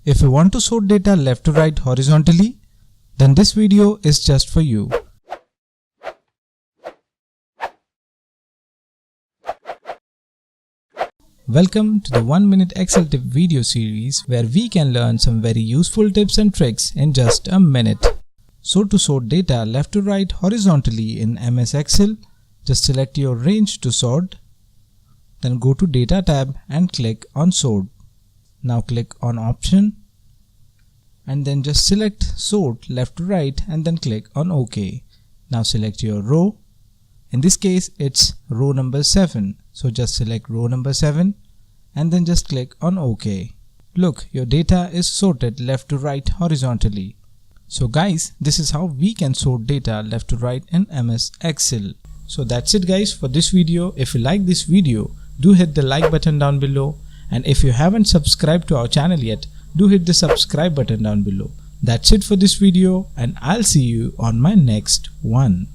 If you want to sort data left to right horizontally, then this video is just for you. Welcome to the 1 minute Excel tip video series where we can learn some very useful tips and tricks in just a minute. So to sort data left to right horizontally in MS Excel, just select your range to sort. Then go to Data tab and click on Sort. Now click on Option and then just select Sort left to right and then click on OK. Now select your row. In this case it's row number 7. So just select row number 7 and then just click on OK. Look, your data is sorted left to right horizontally. So guys, this is how we can sort data left to right in MS Excel. So that's it guys for this video. If you like this video, do hit the like button down below, and if you haven't subscribed to our channel yet, do hit the subscribe button down below. That's it for this video, and I'll see you on my next one.